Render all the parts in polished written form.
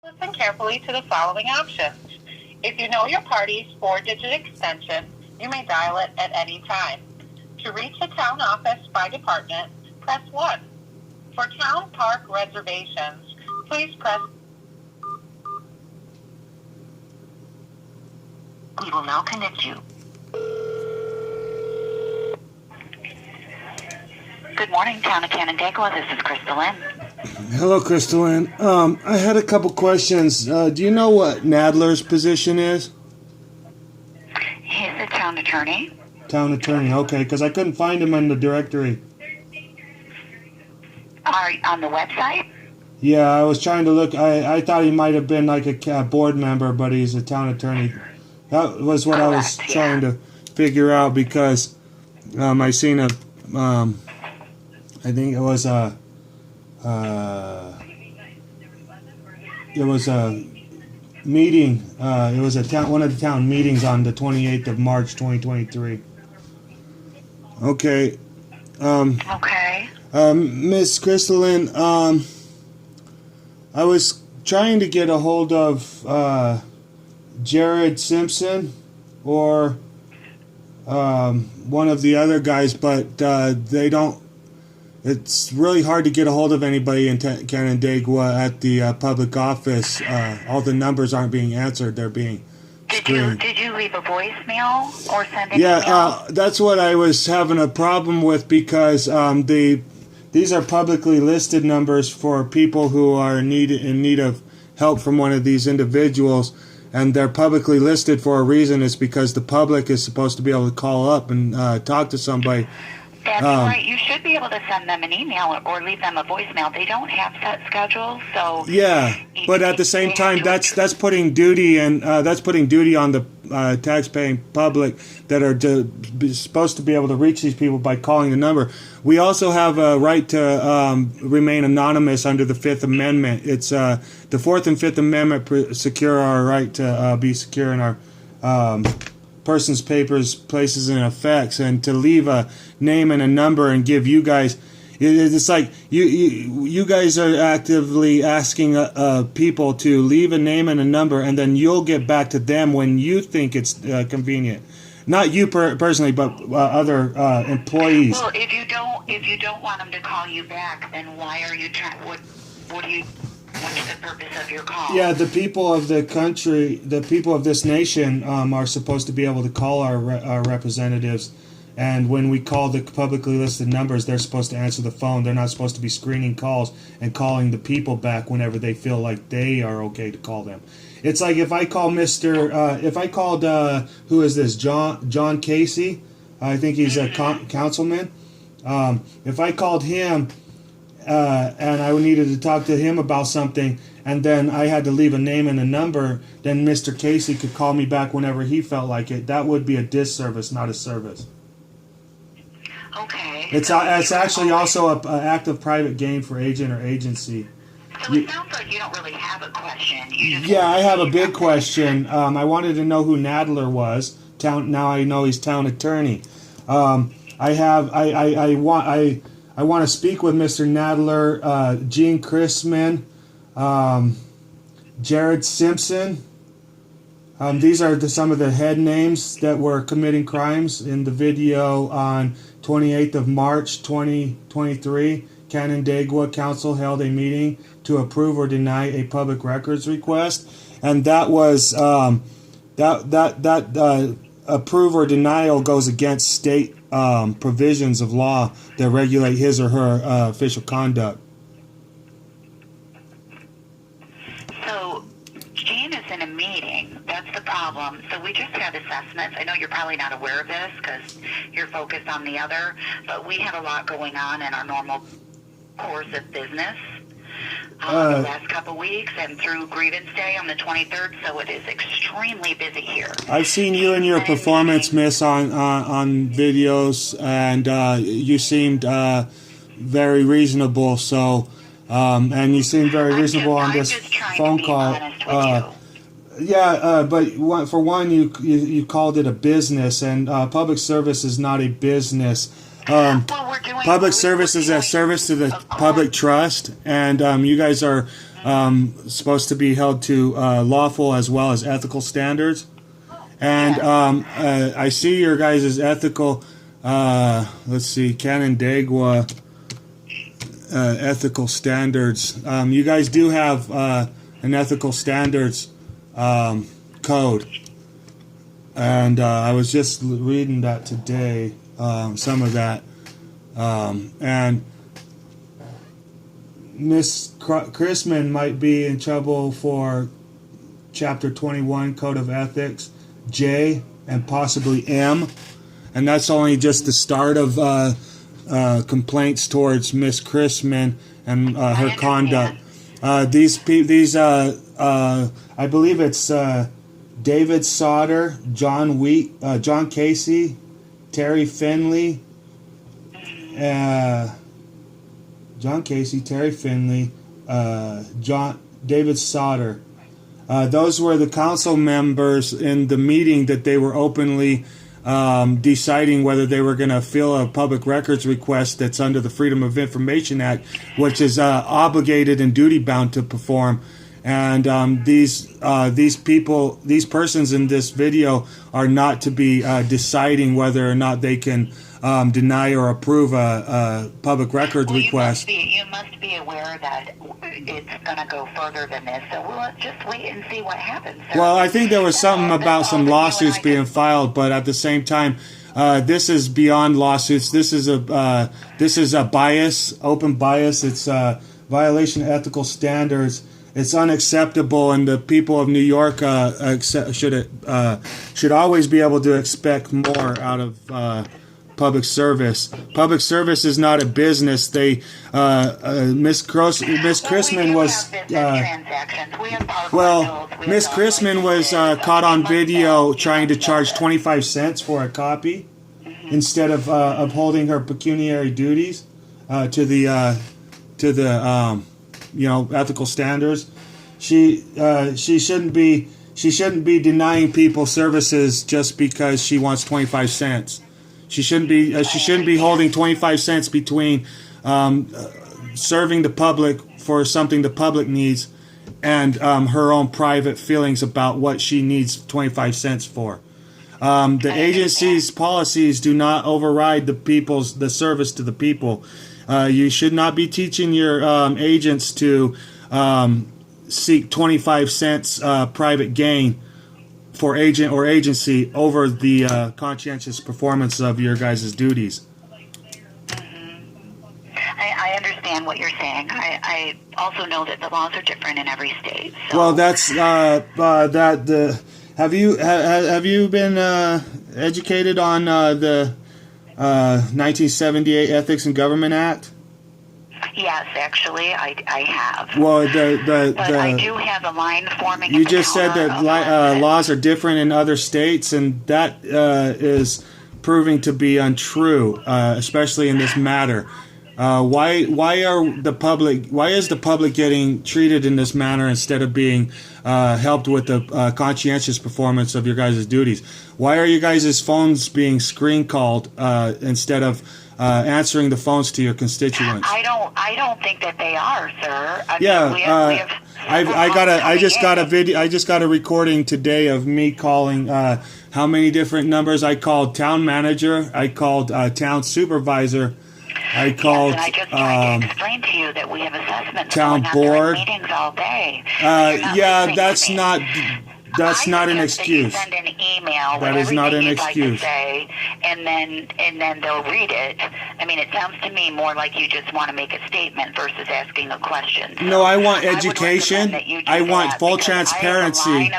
Listen carefully to the following options. If you know your party's 4-digit extension, you may dial it at any time. To reach the town office by department, press 1. For town park reservations, please press. We will now connect you. Good morning, Town of Canandaigua. This is Crystalline. Hello, Crystalline. I had a couple questions. Do you know what Nadler's position is? He's the town attorney. Town attorney, okay, because I couldn't find him in the directory. Are you on the website? Yeah, I was trying to look. I thought he might have been like a board member, but he's a town attorney. That was what I was trying to figure out because I seen a, I think it was a meeting. It was one of the town meetings on the 28th of March, 2023. Okay. Okay. Miss Crystalline, I was trying to get a hold of Jared Simpson or one of the other guys, but they don't. It's really hard to get a hold of anybody in Canandaigua at the public office. All the numbers aren't being answered; they're being screened. Did you leave a voicemail or send an email? That's what I was having a problem with because these are publicly listed numbers for people who are in need of help from one of these individuals, and they're publicly listed for a reason. It's because the public is supposed to be able to call up and talk to somebody. That's right. You should be able to send them an email or leave them a voicemail. They don't have set schedules, so yeah. But at the same time, that's putting duty on the taxpaying public that are supposed to be able to reach these people by calling the number. We also have a right to remain anonymous under the Fifth Amendment. It's the Fourth and Fifth Amendment secure our right to be secure in our persons, papers, places, and effects, and to leave a name and a number and give you guys, it's like you guys are actively asking people to leave a name and a number, and then you'll get back to them when you think it's convenient. Not you personally, but other employees. Well, if you don't want them to call you back, then why are you trying? What's the purpose of your call? Yeah, the people of the country, the people of this nation are supposed to be able to call our representatives. And when we call the publicly listed numbers, they're supposed to answer the phone. They're not supposed to be screening calls and calling the people back whenever they feel like they are okay to call them. It's like if I call if I called, who is this, John Casey? I think he's a councilman. If I called him, and I needed to talk to him about something, and then I had to leave a name and a number, then Mr. Casey could call me back whenever he felt like it. That would be a disservice, not a service. Okay. It's actually also an act of private gain for agent or agency. So it sounds like you don't really have a question. I have a big question. I wanted to know who Nadler was. Now I know he's town attorney. I want to speak with Mr. Nadler, Gene Chrisman, Jared Simpson. These are some of the head names that were committing crimes in the video on 28th of March 2023. Canandaigua Council held a meeting to approve or deny a public records request, and that was approve or denial goes against state provisions of law that regulate his or her official conduct. So Gene is in a meeting. That's the problem. So we just had assessments. I know you're probably not aware of this because you're focused on the other, but we have a lot going on in our normal course of business the last couple weeks and through grievance day on the 23rd, so it is extremely busy here. I've seen you and your performance, miss, on videos, and you seemed very reasonable, so and you seemed very reasonable on this phone call. But for one, you called it a business, and public service is not a business. Public service is a service to the public trust, and you guys are supposed to be held to lawful as well as ethical standards. And I see your guys' ethical, let's see, Canandaigua ethical standards. You guys do have an ethical standards code. And I was just reading that today, some of that. And Miss Chrisman might be in trouble for Chapter 21 Code of Ethics, J, and possibly M. And that's only just the start of complaints towards Miss Chrisman and her conduct. I believe it's David Sauter, John Casey, Terry Finley, David Sauter. Those were the council members in the meeting that they were openly deciding whether they were going to fill a public records request that's under the Freedom of Information Act, which is obligated and duty-bound to perform. And these persons in this video are not to be deciding whether or not they can deny or approve a public record request. You must be aware that it's going to go further than this. So we'll just wait and see what happens. Sir. Well, I think there was something about some lawsuits being filed, but at the same time, this is beyond lawsuits. This is a bias, open bias. It's a violation of ethical standards. It's unacceptable, and the people of New York should always be able to expect more out of public service. Public service is not a business. They Miss Chrisman was Miss Chrisman was caught on video trying to charge 25 cents for a copy instead of upholding her pecuniary duties to the ethical standards. She shouldn't be denying people services just because she wants 25 cents. She shouldn't be holding 25 cents between serving the public for something the public needs and her own private feelings about what she needs 25 cents for. The agency's policies do not override the service to the people. You should not be teaching your agents to seek 25 cents private gain for agent or agency over the conscientious performance of your guys' duties. I understand what you're saying. I also know that the laws are different in every state. So. Well, that's have you been educated on the 1978 Ethics in Government Act? Yes, actually, I have. Well, but I do have a line forming. You just said that laws are different in other states, and that is proving to be untrue, especially in this matter. Why is the public getting treated in this manner instead of being helped with the conscientious performance of your guys' duties? Why are you guys' phones being screen called instead of answering the phones to your constituents? I don't think that they are, sir. I just got a recording today of me calling how many different numbers. I called town manager, I called town supervisor, I called I just tried to explain to you that we have assessments town going board. On meetings all day. That's not an excuse. That you send an email. That is not an excuse. Like to say, and then they'll read it. I mean, it sounds to me more like you just want to make a statement versus asking a question. So no, I want education. I want full transparency. I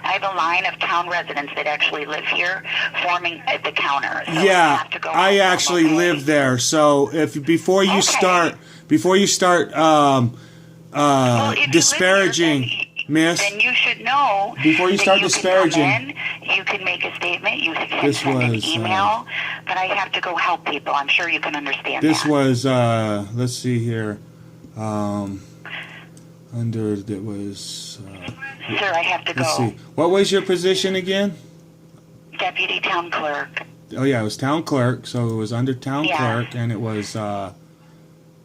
have a line of town residents that actually live here, forming at the counter. So I actually live there. So if before you start disparaging. Miss, then you should know. Before you start disparaging, you can make a statement. You can send an email. But I have to go help people. I'm sure you can understand. This was. Let's see here. Sir, I have to go. Let's see. What was your position again? Deputy town clerk. Oh yeah, it was town clerk. So it was under town clerk, and it was.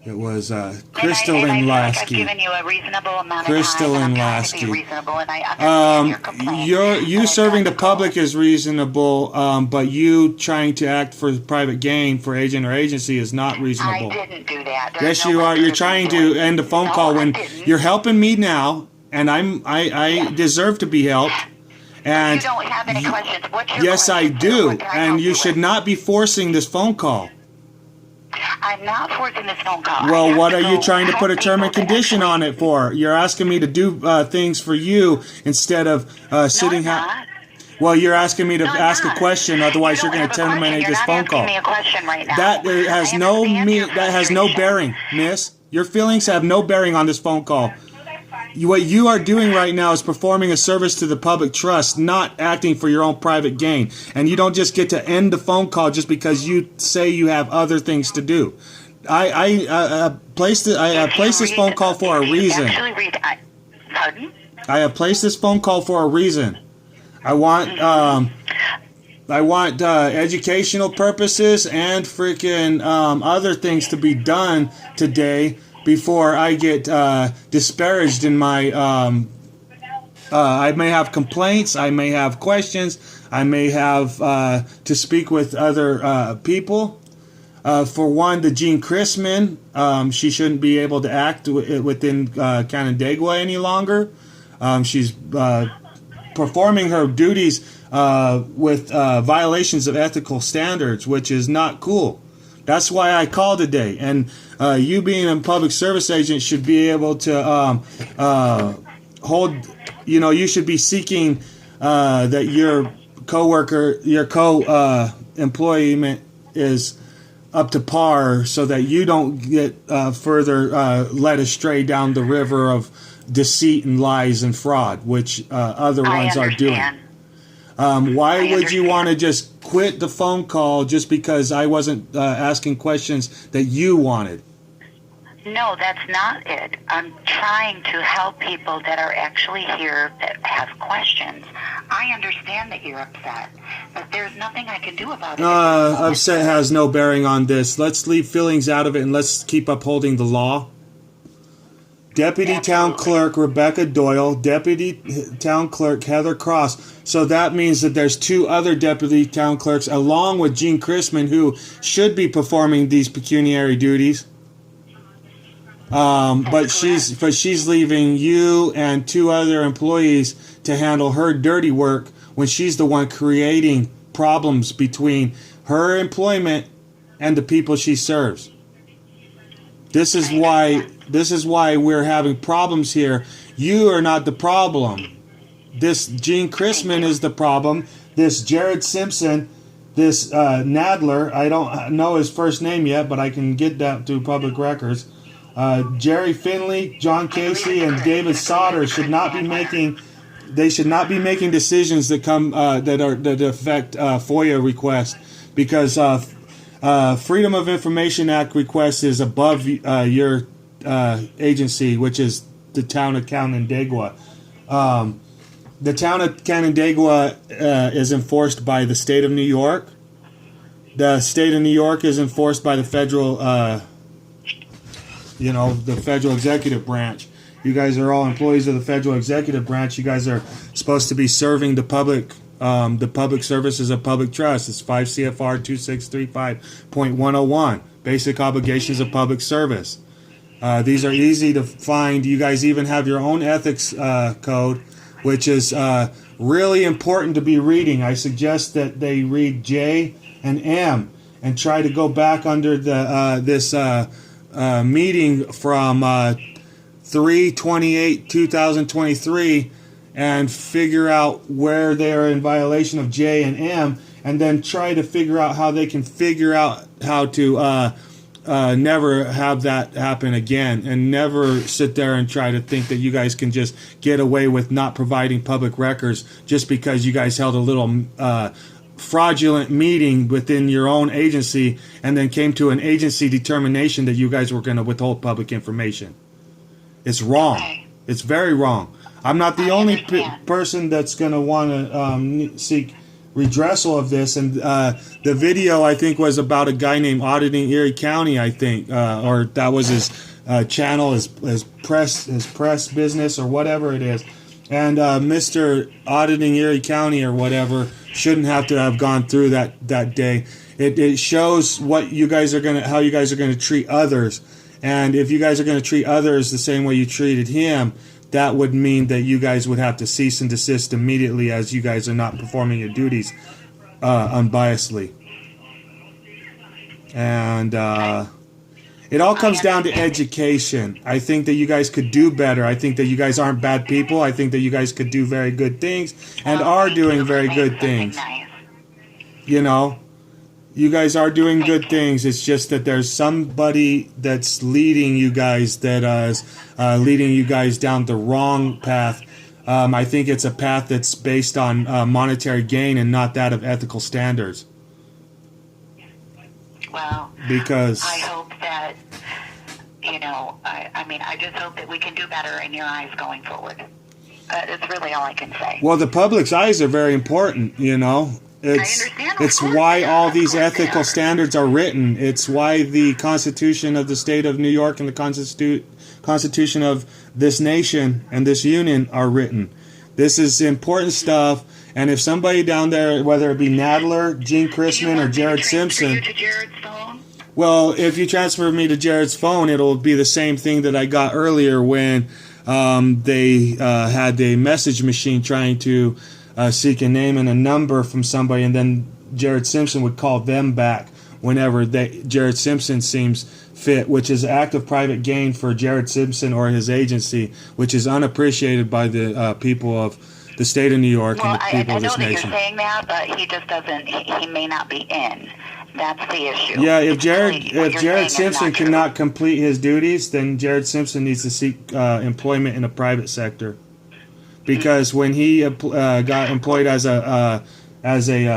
It was And I feel like I've Lasky. given you a reasonable amount of Crystal time, and and I'm trying to Lasky. be reasonable, and I understand your complaint. You but serving I've the got to go. public is reasonable, but you trying to act for private gain for agent or agency is not I reasonable. didn't do that. There's Yes, no you way are. you You're could trying do it. to end a phone No, call I when didn't. you're helping me now, and I deserve to be helped. You And don't have any questions. What's your yes, I question, sir? do. What can I And help you should with? not be forcing this phone call. I'm not forcing this phone call. I Well, have what to are you go trying to help put a term people and that condition actually- on it for? You're asking me to do things for you instead of sitting. No, I'm not. Well, you're asking me to No, I'm ask a not. question. Otherwise, You you're don't going to have a question. terminate You're this not phone asking call. me a question right now. That has I no understand your that has no frustration. bearing, miss. Your feelings have no bearing on this phone call. What you are doing right now is performing a service to the public trust, not acting for your own private gain. And you don't just get to end the phone call just because you say you have other things to do. I placed this phone call for a reason. Actually read. Pardon? I have placed this phone call for a reason. I want educational purposes and freaking other things to be done today before I get disparaged in my. I may have complaints. I may have questions. I may have to speak with other people. For one, the Jean Chrisman, she shouldn't be able to act within Canandaigua any longer. She's performing her duties with violations of ethical standards, which is not cool. That's why I called today. And you being a public service agent should be able to hold, you should be seeking that your coworker, your employment is up to par so that you don't get further led astray down the river of deceit and lies and fraud, which other ones are doing. Why would you want to just quit the phone call just because I wasn't asking questions that you wanted? No, that's not it. I'm trying to help people that are actually here that have questions. I understand that you're upset, but there's nothing I can do about it. Upset has no bearing on this. Let's leave feelings out of it and let's keep upholding the law. Deputy Town Clerk Rebecca Doyle, Deputy Town Clerk Heather Cross. So that means that there's two other Deputy Town Clerks along with Jean Chrisman who should be performing these pecuniary duties. But she's leaving you and two other employees to handle her dirty work when she's the one creating problems between her employment and the people she serves. This is why we're having problems here. You are not the problem. This Gene Chrisman is the problem. This Jared Simpson, this Nadler, I don't know his first name yet, but I can get that through public records. Jerry Finley, John Casey, and David Sauter should not be making. They should not be making decisions that come that affect FOIA requests because Freedom of Information Act request is above your agency, which is the town of Canandaigua. The town of Canandaigua is enforced by the state of New York. The state of New York is enforced by the federal. The federal executive branch. You guys are all employees of the federal executive branch. You guys are supposed to be serving the public services of public trust. It's 5 CFR 2635.101, basic obligations of public service. These are easy to find. You guys even have your own ethics code, which is really important to be reading. I suggest that they read J and M and try to go back under this meeting from 3/28/2023 and figure out where they are in violation of J and M, and then try to figure out how they can figure out how to never have that happen again, and never sit there and try to think that you guys can just get away with not providing public records just because you guys held a little fraudulent meeting within your own agency and then came to an agency determination that you guys were going to withhold public information. It's wrong. It's very wrong. I'm not the only person that's going to want to seek redressal of this. And the video, I think, was about a guy named Auditing Erie County, I think, or that was his channel, his press business, or whatever it is. And Mr. Auditing Erie County or whatever shouldn't have to have gone through that day. It shows what you guys are how you guys are gonna treat others. And if you guys are going to treat others the same way you treated him, that would mean that you guys would have to cease and desist immediately, as you guys are not performing your duties unbiasedly. And it all comes down to education. I think that you guys could do better. I think that you guys aren't bad people. I think that you guys could do very good things and are doing very good things. You know? You guys are doing good things. It's just that there's somebody that's leading you guys that is leading you guys down the wrong path. I think it's a path that's based on monetary gain and not that of ethical standards. Well, because I hope that, I mean, I just hope that we can do better in your eyes going forward. It's really all I can say. Well, the public's eyes are very important, It's why all these ethical standards are written. It's why the Constitution of the State of New York and the Constitution of this nation and this union are written. This is important stuff. And if somebody down there, whether it be Nadler, Gene Chrisman, or Jared Simpson, well, if you transfer me to Jared's phone, it'll be the same thing that I got earlier when they had a message machine trying to seek a name and a number from somebody, and then Jared Simpson would call them back whenever Jared Simpson seems fit, which is an act of private gain for Jared Simpson or his agency, which is unappreciated by the people of the state of New York and the people of this nation. I know that you're saying that, but he just doesn't. He may not be in. That's the issue. Yeah, if Jared Simpson cannot complete his duties, then Jared Simpson needs to seek employment in the private sector. Because when he got employed as a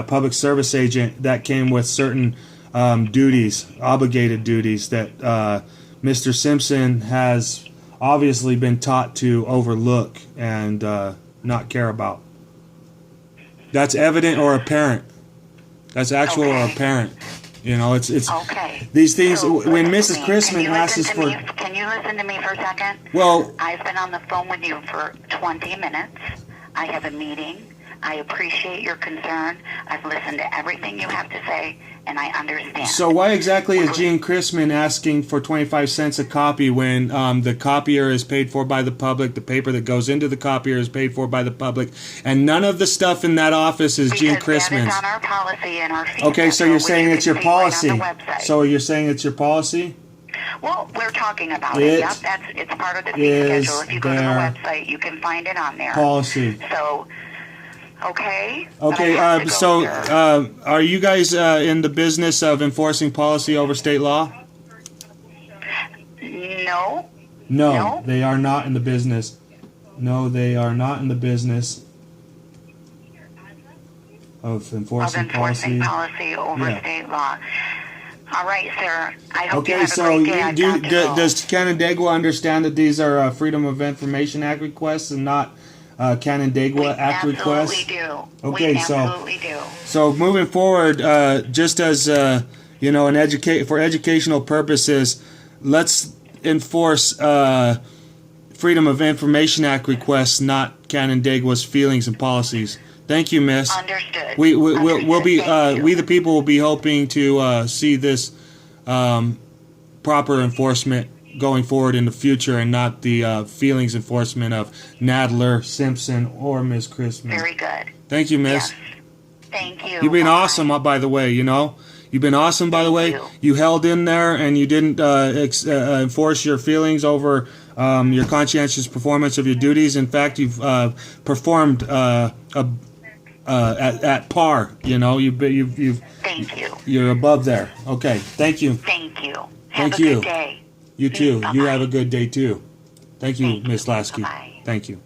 public service agent, that came with certain duties, obligated duties that Mr. Simpson has obviously been taught to overlook and not care about. That's evident or apparent. That's actual or apparent. It's okay. These things. So, when Mrs. Chrisman asks for, can you listen to me for a second? Well, I've been on the phone with you for 20 minutes. I have a meeting. I appreciate your concern. I've listened to everything you have to say, and I understand. So why exactly is Gene Chrisman asking for 25 cents a copy when the copier is paid for by the public, the paper that goes into the copier is paid for by the public, and none of the stuff in that office is Gene Chrisman's? That is on our policy and our fee Okay, so you're saying it's your policy. Right, so you're saying it's your policy? Well, we're talking about it. Yep, it's part of the fee schedule. If you go to the website, you can find it on there. Policy. So, okay. Okay. So, are you guys in the business of enforcing policy over state law? No. No, they are not in the business. No, they are not in the business of enforcing policy over state law. All right, sir. I hope you have so a great day. Does Canandaigua understand that these are Freedom of Information Act requests and not Canandaigua Act requests? Absolutely do. Absolutely do. So moving forward, just as for educational purposes, let's enforce Freedom of Information Act requests, not Canandaigua's feelings and policies. Thank you, Miss. Understood. We'll be we the people will be hoping to see this proper enforcement going forward in the future, and not the feelings enforcement of Nadler, Simpson, or Ms. Chrisman. Very good. Thank you, Miss. Yes. Thank you. You've been awesome, by the way. You've been awesome, by the way. You held in there, and you didn't enforce your feelings over your conscientious performance of your duties. In fact, you've performed at par. You've. Thank you. You're above there. Okay. Thank you. Thank you. Have a good day. You too. Bye-bye. You have a good day too. Thank you, Miss Lasky. Bye-bye. Thank you.